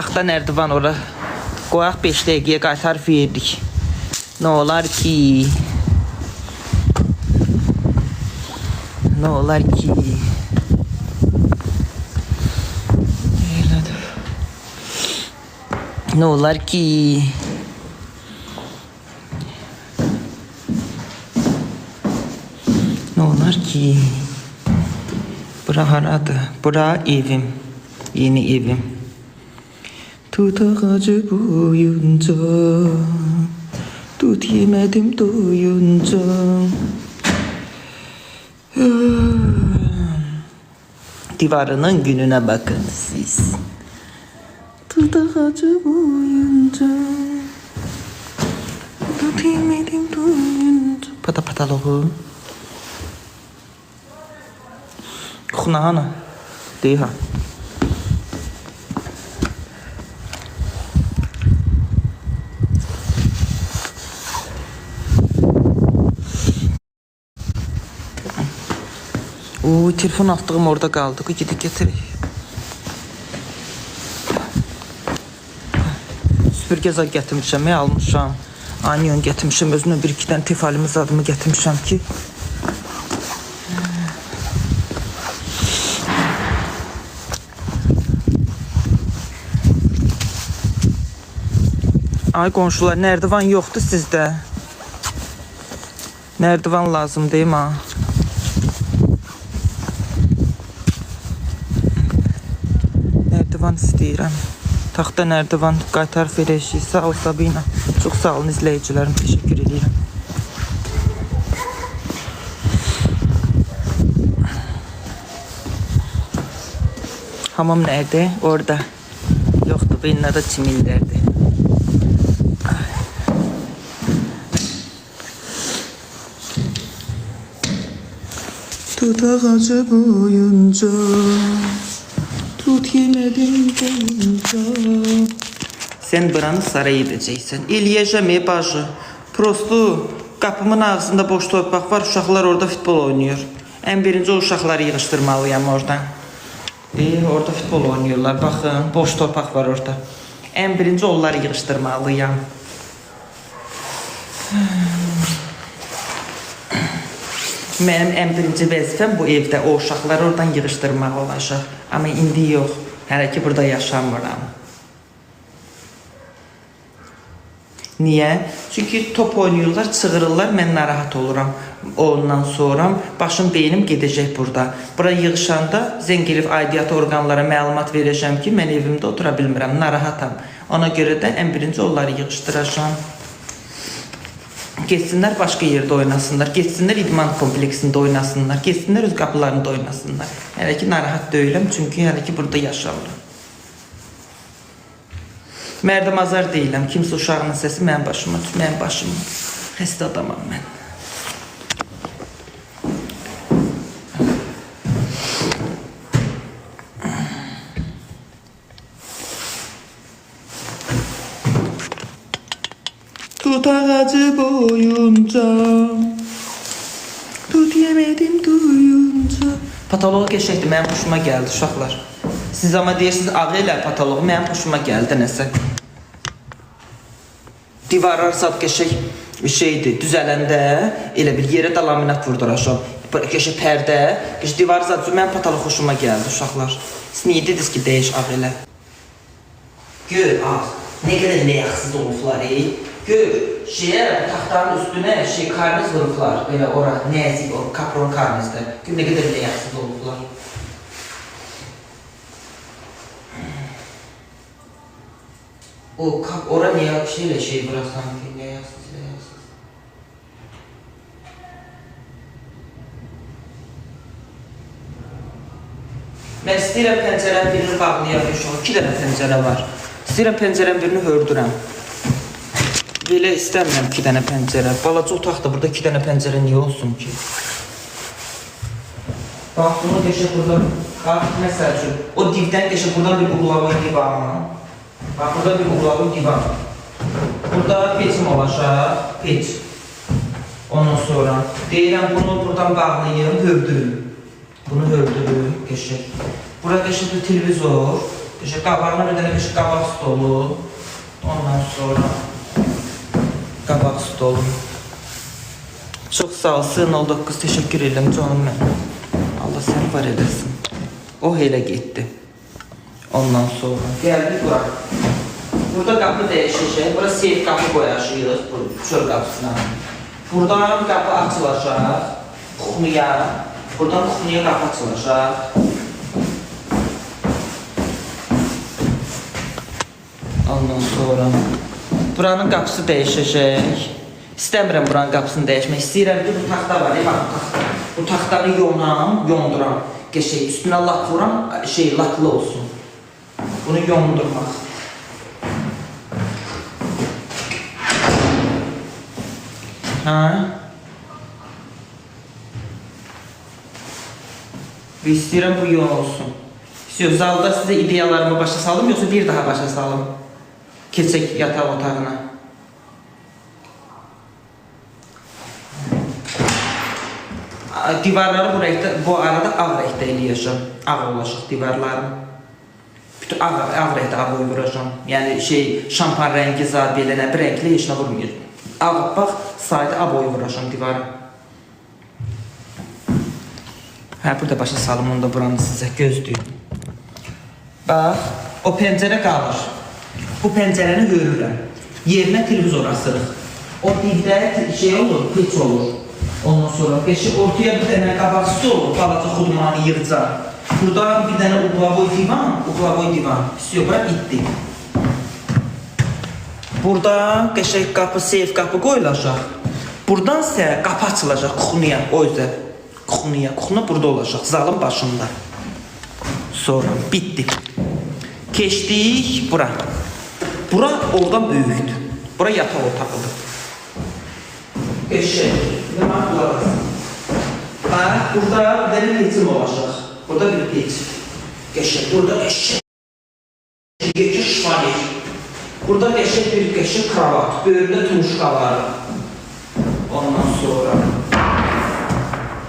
Taxta nərdivan ora. Qoyaq 5 dəqiqəyə qaytarıb verdik. Nə olar ki? Nə olar ki? Nə olar ki? Nə olar ki? Bura haradır? Bura evim. Yeni evim. Tut ağacı boyunca, tut yemedim doyunca. Divarının gününe bakın siz. Tut ağacı boyunca, tut yemedim doyunca. Pata pataloğu. Xunahana. Deyha. Oo, telefon attığım orada qaldı. Gidip getirək. Süpürgə zad gətirmişəm, almışam. Anion gətirmişəm, özümə 1-2 dənə tefalimiz adımı gətirmişəm ki. Ay qonşular, nərdivan yoxdur sizdə. Nərdivan lazım deyim ha. Nərdivan istəyirəm. Taxta nərdivan qaytarıb verəcəyik. Sağ ol Sabina. Çox sağ olun izləyicilərim. Təşəkkür edirəm. Hamam nerede? Orada. Yoktu. Benim adı çimillerdi. Tut ağacı boyunca, tut yemedim boyunca. Sen buranı saray edeceksin. Eliyəcəm bacı. Prosto qapımın ağzında boş torpaq var. Uşaqlar orada futbol oynuyor. En birinci o uşaqları yığışdırmalıyam oradan. Orada futbol oynuyorlar. Baxın, boş torpaq var orada. En birinci onları yığışdırmalıyam. Mənim en birinci vəzifəm bu evdə o uşaqları oradan yığışdırmaq olacaq. Amma indi yox. Hələ ki burada yaşamıram. Niye? Çünkü top oynuyorlar, çığırırlar, mən narahat oluram. Ondan sonra başım, beynim gedəcək burada. Bura yığışanda zəng edib aidiyyat orqanlara məlumat verəcəm ki, mən evimdə otura bilmirəm, narahatam. Ona görə də ən birinci onları yığışdıracağam. Geçsinlər başqa yerdə oynasınlar, geçsinlər idman kompleksində oynasınlar, geçsinlər öz qapılarında oynasınlar. Hələ ki narahat deyiləm, çünki hələ ki burada yaşamıram. Mərdəmazar deyiləm, kimsə uşağının səsi mənim başıma, mənim başıma. Xəstə adamam mən. Tut ağacı boyunca, tut yemedim duyunca. Patoloq geçəkdir, mənim hoşuma gəldi uşaqlar. Siz ama deyirsiniz, ağı elə patoloğu, mənim hoşuma gəldi nəsə. Divarlar saat geçək şeydir, düzələndə elə bir yerə də laminat vurduracam. Geçək pərdə, geçək divar saat, mənim patoloq hoşuma gəldi uşaqlar. Siz niyə dediniz ki, deyiş ağı elə? Gör, ağ, nə qədər ləyəxsiz olublar, Gör, taxtanın üstünə karniz vurublar, belə ora, nəzik, o kapron karnizdə. Gör, nə qədər ləyəxsiz olublar. Ora niyə şey bıraksan ki, ləyəxsiz. Mən istəyirəm pəncərənin birini bağlayam, 2 dənə pəncərə var. İstəyirəm pəncərənin birini hördürəm. Belə istəmirəm 2 dənə pəncərə. Balaca otaqda burada 2 dənə pəncərə niyə olsun ki? Bax, bunu geçək buradan. Bax, məsəl üçün, o divdən geçək buradan bir uğlava divan. Bax, burada bir uğlava divan. Burada peçim olacaq, peç. Ondan sonra deyirəm, bunu buradan bağlayayım, hördürüm. Bunu hördürüm, geçək. Burada geçək bir televizor. İşte qabağına bir dənə bir qabaq stolu. Ondan sonra qabaq stolu. Çox sağ ol, sığın ol 9, teşekkür edirəm canım mənim. Allah səni var eləsin. O elə getdi. Ondan sonra gəldik bura. Burada qapı dəyişəcək. Bura seyf qapı qoyacağıq. Çöl qapısına. Buradan qapı açılacaq. Kuxniya. Buradan kuxniya qapı açılacaq. Ondan sonra buranın qapısı dəyişəcək. İstəmirəm buranın qapısını dəyişmək. İstəyirəm ki, bu taxta var. Bu taxtanı yonduram. Qəşəng üstünə lak vuram, laklı olsun. Bunu yondurmaq. Ve istəyirəm bu yon olsun. İstiyor, zalda size ideyalarımı başa salım, yoksa bir daha başa salım. Keçək yataq otağına. Divarları bu arada ağ renkdə eləyəcəm. Ağ olacaq divarlarım. Bütün ağ renkdə ağ vuracağım. Yəni şampan rəngi zad belə nə bir renkli heç nə vurmayacaq. Ağ bax, sayda ağ boyu vuracağım divara. Burada başa salım, onu da buranı sizə gözləyim. Bax, o pəncərə qalır. Bu pəncərəni hörürəm. Yerinə televizor asırıq. O dibdə olur, peç olur. Ondan sonra ortaya bir dənə qabaqçısı olur, balaca xudmanı yığacaq. Burada bir dənə uqlavoy divan. İstiyor, bura itdi. Burada qəşəng qapı, seyf qapı qoyulacaq. Buradan isə qapı açılacaq, kuxniya, o yüzden. Kuxniya burada olacaq, zalın başında. Sonra bitti. Keçdik bura. Bura oradan böyükdür. Bura yataq otağıdır. Qəşəng. Burada bir peçim olacaq. Burada bir peç. Qəşəng. Burada qəşəng. Geçir şifanik. Burada qəşəng bir kravat. Böyründə tuşqa var. Ondan sonra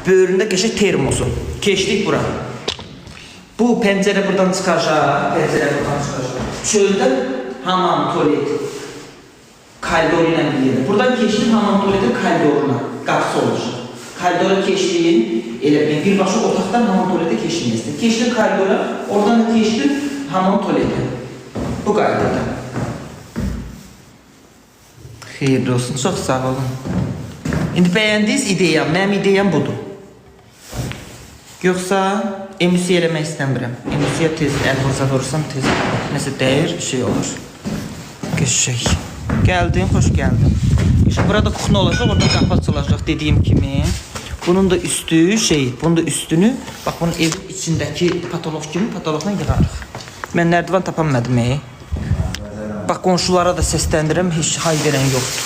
böyründə qəşəng termosu. Keçdik bura. Bu pəncərə buradan çıxacaq. Çöldə hamam, tuvalet. Koridor ilə bilir. Buradan keçdim hamam, tuvaletə koridoruna. Qapısı olacaq. Koridora keçdim. Elə birbaşa otaqdan hamam, tuvaletə keçməyəsin. Keçdim koridora. Oradan da keçdim hamam, tuvaletə. Bu qaydada. Xeyirli olsun. Çox sağ olun. İndi bəyəndiniz ideyam. Mənim ideyam budur. Yoxsa emüsiya eləmək istəmirəm. Emüsiya tez, əlboza vurursam tez nəsə dəyir, olur. Qəşəng. Gəldin, xoş gəldin. İşte burada kuxna olacaq, orada qapı açılacaq dediyim kimi. Bunun da üstü bunun da üstünü, bax bunun ev içindəki patolog kimi patologla yığarıq. Mən nərdivan tapamadım. Bax qonşulara da səsləndirəm, heç hay verən yoxdur.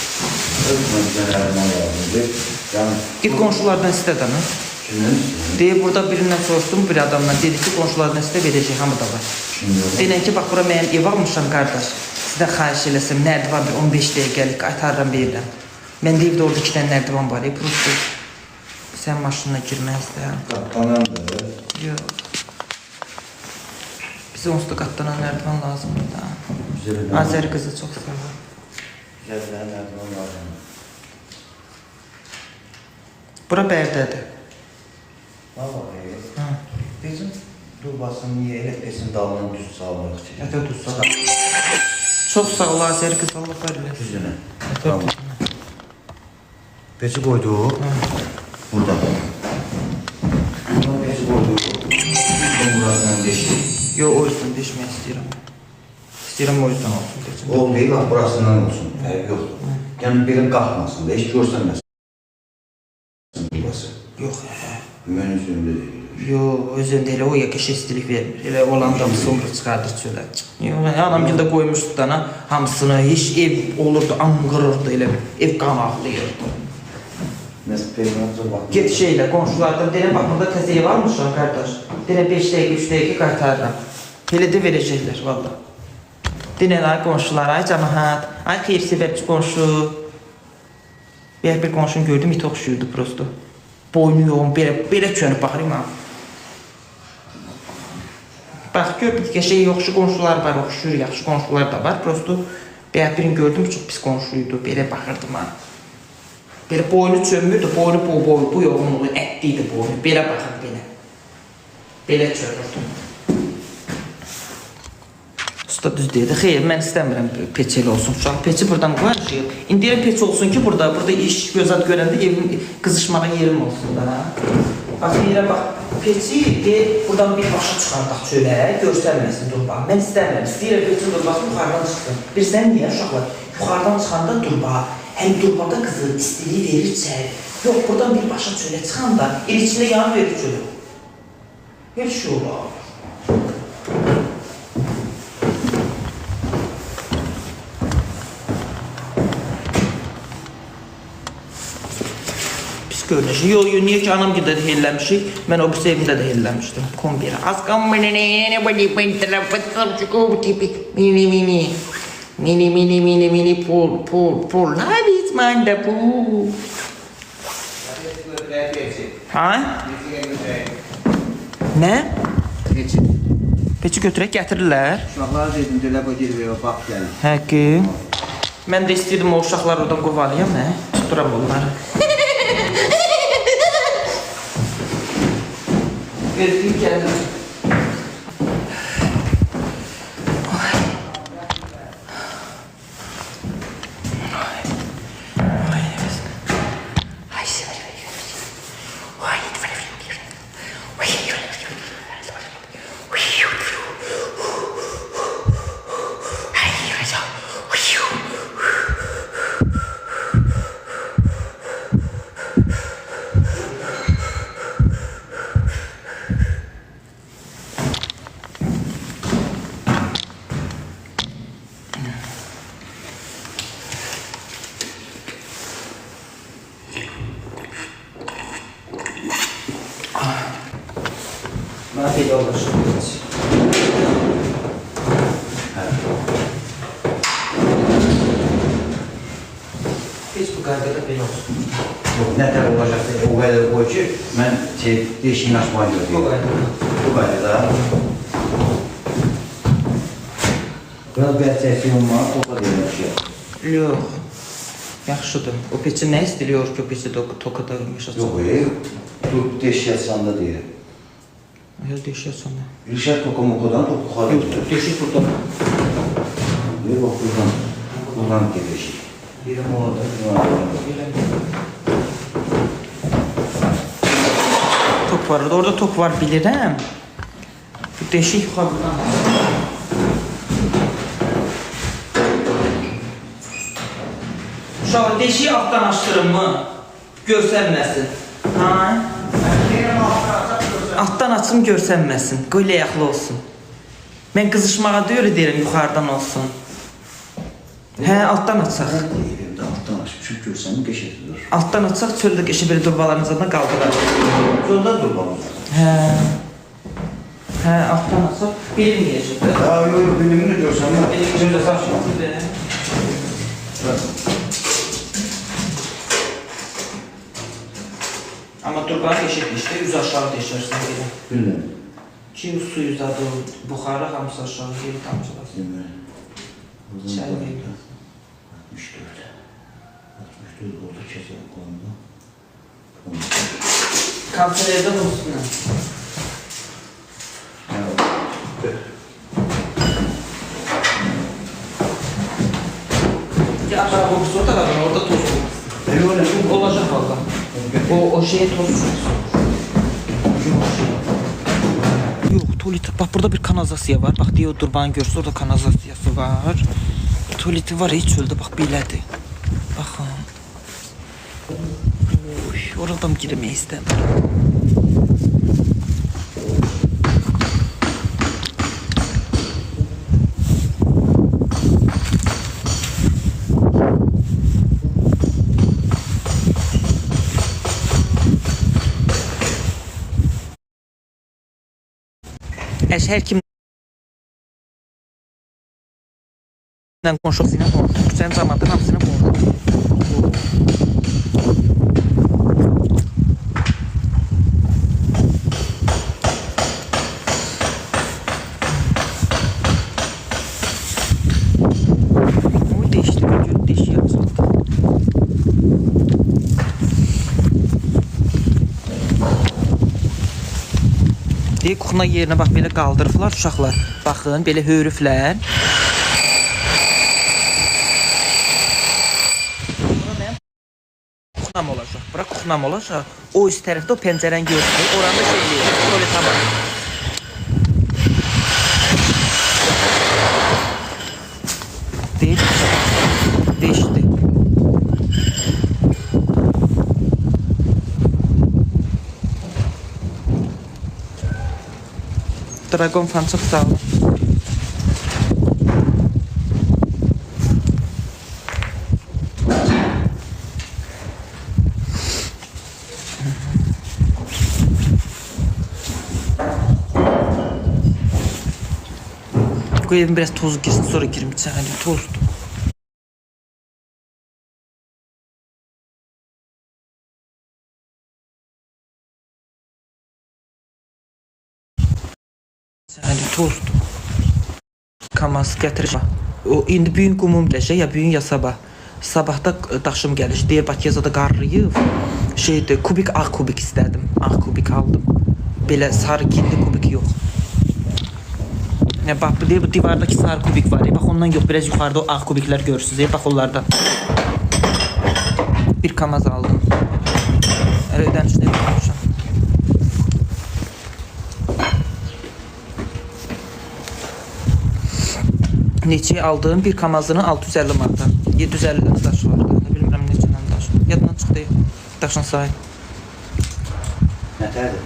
Git qonşulardan istə də. Deyib burada birindən soruşdum, bir adamdan dedi ki, qonşulardan istə verəcək, hamı da var. Denən ki, bax bura mənim ev almışam qardaş. Sizdən xahiş eləsəm, nərdivan bir 15 dəqiqəlik qaytarıram verirəm. Mən deyib də orada 2 dənə nərdivan var, prosto. Sən maşınına girməzdə. Qatlanandır. Yox. Bizə onsuz da qatlanan nərdivan lazımdır da. Azəri qızı çox sevir. Bizə nərdivan lazımdır. Bura Bərdədir. Bizim dubasını niyə elektrisin dalını düz salırıq ki? Ətə düz salırıq. Çox sağ ol, Azəri qızı, Allah var eləsin. Düzünə. Tamam. Peci qoyduq. Burada. Buna peci qoyduq. Burasından deşdik. Yox, o yüzden deşmək istəyirəm. İstəyirəm o yüzden olsun. O deyil, burasından olsun. Yoxdur. Yəni birin qalxmasın da, heç görsənməsin. Dubası. Yox, Mən üzümdə deyil. yox, özün deyil, o yakış istilik vermir. Elə olanda sonra çıxardır çölə. Yox, anam gildə qoymuşdu dana hamısını, heç ev olurdu, anqırırdı elə, ev qan ağlayırdı. Nəsə peyğəmbərcə baxmır. Get qonşulardan deyirəm, bax burada təzə ev almışam qardaş. Deyirəm 5 dəqiqə, 3 dəqiqə qaytarıram. Elə də verəcəklər valla. Deyirəm ay qonşular, ay cəmaət, ay xeyir-sevərci qonşu. Bir qonşunu gördüm, it oxşuyurdu prosto. Boynu yoğun, belə çönüb baxırım ha. Bax, gör, qəşəng yaxşı qonşular var, oxşuyur, yaxşı qonşular da var. Prosto birini gördüm, çox pis qonşuydu, belə baxırdım ha. Belə boynu çönmürdü, boynu bu yoğunluğu, ətli idi boynu, belə baxır, belə. Belə çönürdü. Usta düz deyirdi, xeyr, mən istəmirəm peçeli olsun. Uşaq, peçi buradan qoyacaq. İndi deyirəm peçi olsun ki, burada iş gözəl görəndə evim qızışmağa yerim olsun da. Bax, deyirəm, bax, peçi buradan bir başa çıxardaq çölə, görsənməsin durba. Mən istəmirəm, istəyirəm peçi durbası yuxarıdan çıxsın. Bilirsən niyə uşaqlar? Yuxarıdan çıxanda durba, həm durbada qızı istiliyi verir çəl. Yox, buradan bir başa çölə çıxanda, el içində yanı verir çölə. Her şey olar. Görünüşü. Yo, niye ki anam gibi de helləmişik. Mən o birisi evimdə də helləmişdim. Kombira. Asqam mini pul. Nabit manda pul. Ha? Ne? Peçi götürək gətirirlər. Uşaqlar dedim, delə bu girvəyə bax gəlin. Hə ki. Mən də istəyirdim o uşaqlar oradan qovalayam, hə? Tuturam onları. Verdim gəldim. Afiyet olsun. Hiç bu kadar da belə olsun. Yox, nə tər olacaqsa o qədər qoy ki, mən deşiyini açmağa gördüm. Bu kadar. Bu qədər da. Biraz bərçəsi olmalı, o kadar yaxşı. Yox. Yaxşıdır. O peçi nə istəyir ki, o peçi tokada yaşasın? Yox, bu deşiyi açanda deyir. Yox, deşiyi açanda. Rişət tokamokodan tokuxadı. Yox, deşik buradan. Deyir, bax, buradan gedəcək. Yerim orada. Tok var orada tok var bilirəm. Bu deşik yuxarıdan. Uşaq, deşiyi altdan açdırım mı? Görsənməsin. Ha? Altdan açım görsənməsin. Qoy ləyaqlı olsun. Mən qızışmağa deyirəm yuxarıdan olsun. Hə, altdan açaq. Altdan açmışım, görsənim qəşəkdir. Altdan açaq, çöldə qəşə belə durbalarımızdan qaldıraq. Çöldə durbalım. Hə, altdan açaq, bilinməyəcək. Yox, bilimini görsənim. Çöldə saçmaq. Amma durbanı qəşəkdir işte, üz aşağı deşərsən belə. Bilməm. Ki, suyu zadı, buxarı hamısı aşağı, geri damcılasın. Çəl verir. 64. 64 orada kesin konuda. Kanserlerden olsun. Ya aşağı kokusu o taraftan, orada toz kokusu. Olacak valla. O şeye toz kokusu. Yok, tuvalet. Bak burada bir kanalizasiya var. Bak diye o durbanı görsün, orada kanalizasiyası var. Tuvaleti var hiç öldü bak belədir. Baxın. Oradan girmək istəmirəm. Hər kim konuşuyorsun, sen zamanında hamısını buldun. O değişti. Gör değişik yapacaq. Deyək, kuxna yerinə bax, belə qaldırıblar uşaqlar. Baxın, belə hörüflər. Kuxnam olacaq. Bura kuxnam olacaq. O üst tərəfdə o pəncərəni görürsən. Oranda şey deyil. Tualet hamam. Deyil. Değişdi. Dragon fan çok sağ olun. Bu evin biraz tozu girsin, sonra girim içeri. Hani tozdu. Hani tozdu. Kamaz gətirir. O indi büyün qumum gələcək, ya büyün ya sabah. Sabahda daşım gəlir. Deyir Batyazada qarrıyıb. Şeydi, kubik ağ kubik istədim. Ağ kubik aldım. Belə sarı gilli kubik yox. Ya bax bu divardakı sarı kubik var. Bax ondan yox, biraz yuxarıda o ağ kubiklər görürsüz. Bax onlardan. Bir kamaz aldım. Elə ödənişdə yapmışam. Neçəyə aldığım bir kamazının 650 manatdan. 750 dənə daşı vardı. Ne bilmirəm neçədən daş. Yadından çıxdı. Daşın sayı. Nətərdir?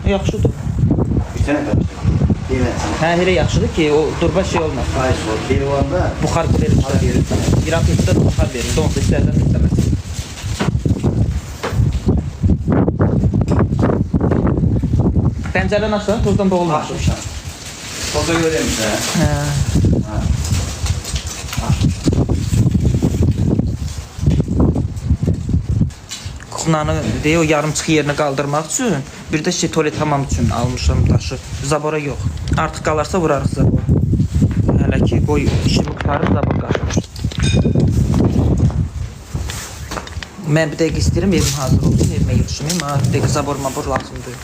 Yaxşıdır. Bir tane daş. Deyilənsin. Hə, elə yaxşıdır ki, o durba şey olmaz. Ay, sol. Deyilanda. Buxar verir. Buxar verir. İran peytdə buxar verir. Donsa istərsən istəməz. Pəncərəni açsan, tozdan boğulmaz. Açmışam. Toza görəmiş hə? Hə. Kuxnanı deyə o yarımçıq yerinə qaldırmaq üçün, bir də şey tualet hamam üçün almışam daşı. Zabora yox. Artıq qalarsa vurarıq zabora. Hələ ki qoy işimi qurtarıb zabor qaçır. Mən bir dəqiqə istəyirəm evim hazır olsun, evimə yetişməyim. Bir dəqiqə zabor mabor lazımdır.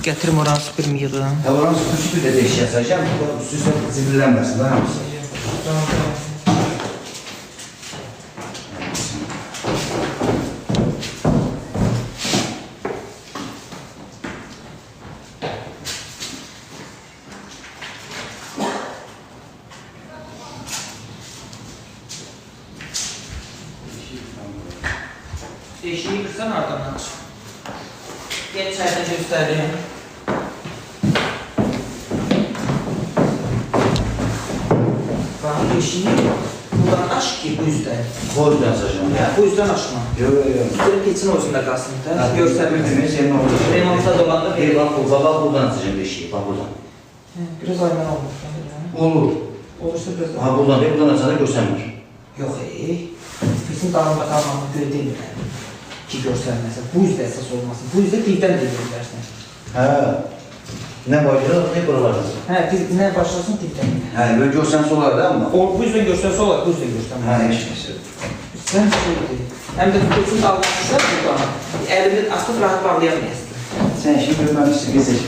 Gətirim oranı süpürüm yığım. Oranı süpür də deyiş yazacağım. Üst-üstə zibilənməsin də hamısı. Deşiyi kırsan ardından aç. Geç çaydan göstereyim. Bak deşiyi buradan aç ki bu yüzden. O yüzden açacağım ya. Bu yüzden açma. Yok yok yok. Üstelik geçin olsun da kalsın da. Görselmek. Senin orada. Remonta dolanda Bir bak bu baba buradan açacağım deşiği. Bak buradan. Biraz aynen olmuş. Olur. Olursa biraz daha. Ha buradan değil buradan açana göstermir. Yok bizim dağılma kalmamı göre değil mi? Ki görselmesin. Bu yüzden esas olmasın. Bu yüzden birden de görsersin. Ha. Ne başlar ne buralarda. He, ne başlasın birden. Ha böyle görsen solarda ama. O bu yüzden görserse olur, bu yüzden görsermez. Ha hiç neyse. Sen şeydi. Hem de tutulsun dalmışlar burada. Elini asıp rahat bağlayamayasın. Sen şimdi görmemişsin gezeç.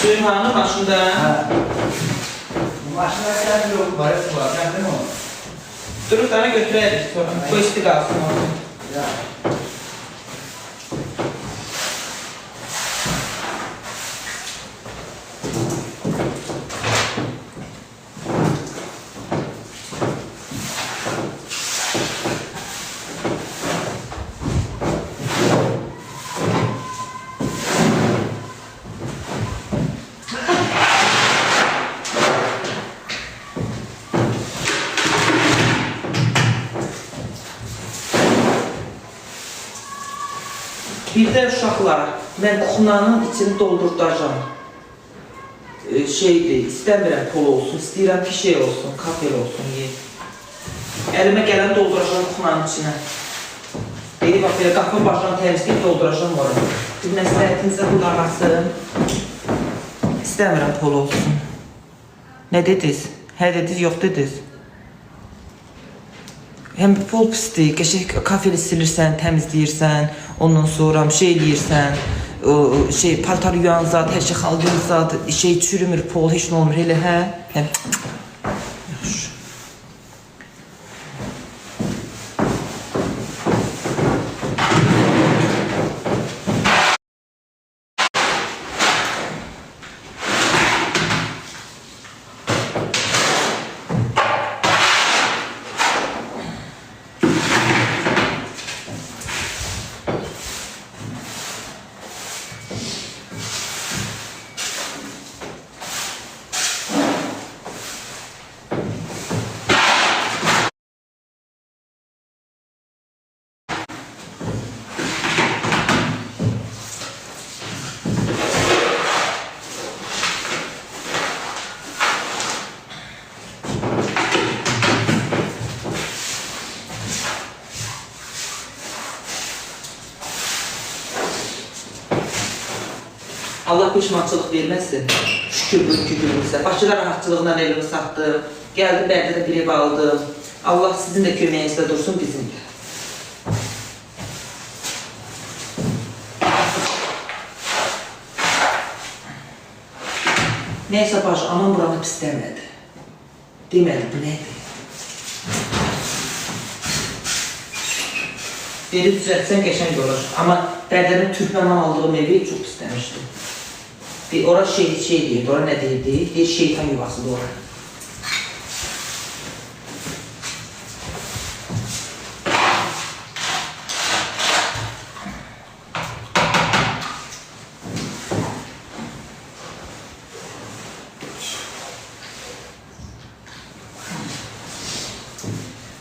Suyun hanı başında. Ha. Maşına sen yok. Barası var. Sen değil mi o? Durup tane götürelim sonra. Bu isti kalsın orada. Ya. Bir de uşaqlar, mən kuxnanın içini doldurdacağım. Şeydir, istəmirəm pol olsun, istəyirəm ki şey olsun, kafel olsun, ye. Əlimə gələn dolduracağım kuxnanın içine. Deyib, bax, belə qapı başdan təmizləyib dolduracam ora. Bir məsləhətinizə qulaq asın. İstəmirəm pol olsun. Nə dediniz? Hə dediniz, yox dediniz. Həm pol pisdir, qəşəng kafeli silirsən, təmizləyirsən, ondan sonra şey eləyirsən, paltar yuyan zat, hər şey xaldığın zat, şey çürümür, pol, heç nə olmur, elə hə? Həm, yaxşı. Allah peşmançılıq verməsin. Şükür bugünkü günümüzə. Bakıda rahatçılığından elimi satdım. Gəldim, Bərdədə bir ev aldım. Allah sizin də köməyinizdə dursun, bizim də. Neysə bacı, anam buranı pis demədi. Demədi, bu nədir? Dedi, düzəltsən qəşəng olur. Amma Bərdənin Türkməndən aldığım evi çox pis demişdi. Ora şey deyirdi, ora nə deyirdi? Deyir, şeytan yuvasıdır ora.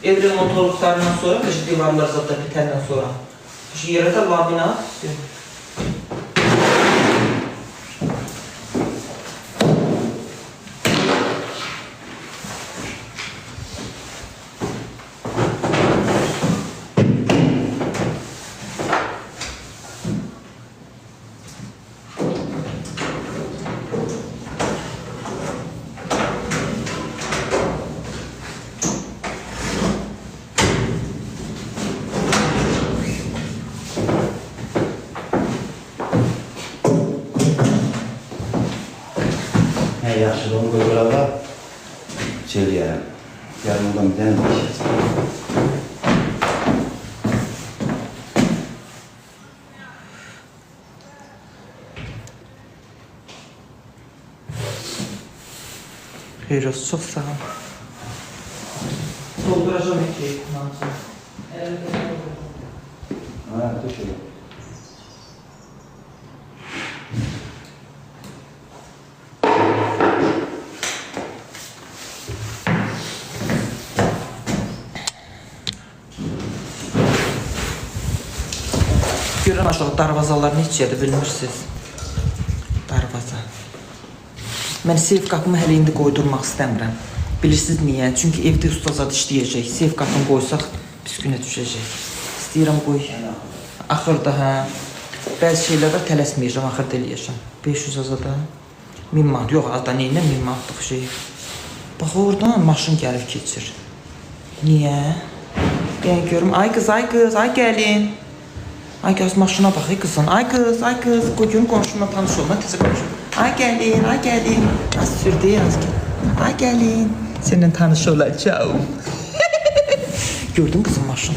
Ev remontoluklarından sonra, divarlar zaten bitəndən sonra. Yerə də laminat. Yaxşılığını qoyurada şey eləyərəm. Yarın oradan bir dənə dəyişəcəm. Xeyr olsun, çox sağ ol. Dolduracam ekmeği. Ha, teşekkür. Görün aşağı darvazalar neçədir bilmirsiniz? Darvaza. Mən seyf qapımı hələ indi qoydurmaq istəmirəm. Bilirsiniz niyə? Çünki evdə ustazad işləyəcək. Seyf qapını qoysaq pis günə düşəcək. İstəyirəm qoy. Axırda hə. Bəzi şeylərdə tələsməyəcəm, axırda eləyəcəm. 500 azada. 1000 manat. Yox, azda neyinə 1000 manatlıq şey. Bax oradan maşın gəlib keçir. Niyə? Gəlin görüm. Ay qız, ay gəlin. Ay göz maşına bax, qızın. Ay qız. Qoy görüm qonşumla tanış olma, tezə qonşum. Ay gəlin. Az sürdü, az gəlin. Ay gəlin. Seninle tanış olacağım. Gördün kızın maşını.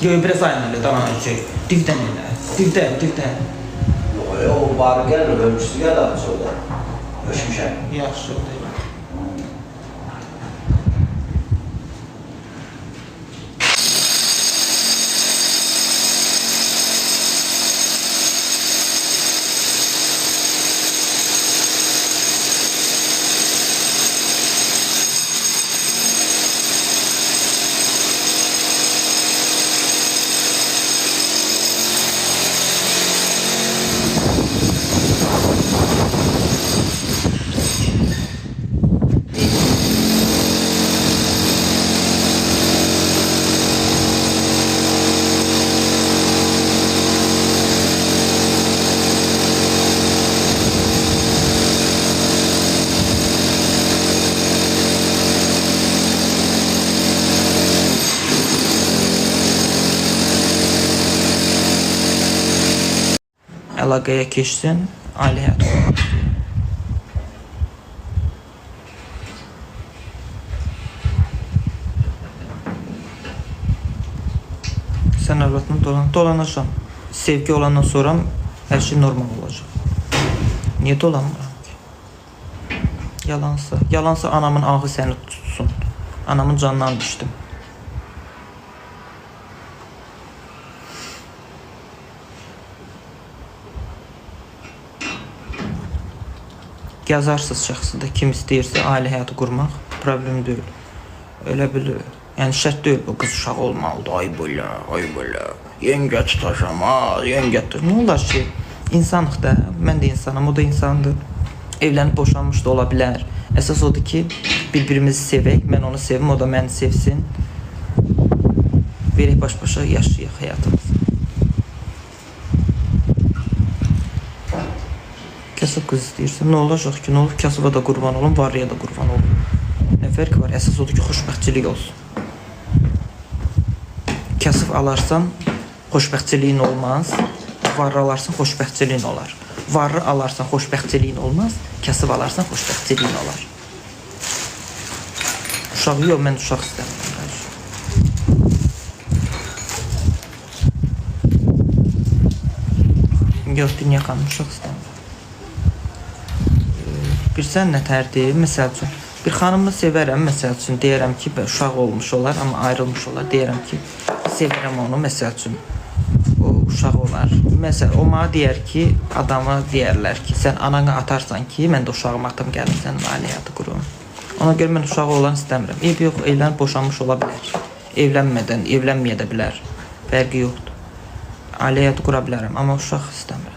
Yo, biraz aynı daha önce. Divden elə. Divden. O barı gəlir, ölmüşsü gəlir artıq orada. Ölmüşəm. Yaxşı oldu. əlaqəyə keçsin, ailə həyatı qurmaq istəyir. Sən övladını dolanacam. Sevgi olandan sonra hər şey normal olacaq. Niyə dolanmıram ki? Yalansa anamın ahı səni tutsun. Anamın canından düşdüm. Yazarsız şəxsində kim istəyirsə ailə həyatı qurmaq problem deyil. Elə bilir. Yəni şərt deyil bu qız uşağı olmalıdır. Ay belə. Yengə tutacam, yengə tut. Nə olar ki? İnsanıq da, mən də insanam, o da insandır. Evlənib boşanmış da ola bilər. Əsas odur ki, bir-birimizi sevək, mən onu sevim, o da məni sevsin. Verək baş-başa yaşayaq həyatımızı. Kasıb qız istəyirsən, nə olacaq ki, nə olur? Kasıba da qurban olun, varlıya da qurban olun. Nə fərq var? Əsas odur ki, xoşbəxtçilik olsun. Kasıb alarsan, xoşbəxtçiliyin olmaz. Varlı alarsan, xoşbəxtçiliyin olar. Varlı alarsan, xoşbəxtçiliyin olmaz. Kasıb alarsan, xoşbəxtçiliyin olar. Uşağı yox, mən uşaq istəmirəm. Yox, dünya xanım, uşaq istəmirəm. Bilsən nətərdir? Məsəl üçün, bir xanımı sevərəm, məsəl üçün, deyərəm ki, uşaq olmuş olar, amma ayrılmış olar. Deyərəm ki, sevərəm onu, məsəl üçün, o uşaq olar. Məsəl, o mənə deyər ki, adama deyərlər ki, sən ananı atarsan ki, mən də uşağımı atam gəlim, sənin ailə həyatı qurum. Ona görə mən uşağı olan istəmirəm. Yox, evlənib boşanmış ola bilər. Evlənməyə də bilər. Fərqi yoxdur. Ailə həyatı qura bilərəm, amma uşaq istəmirəm.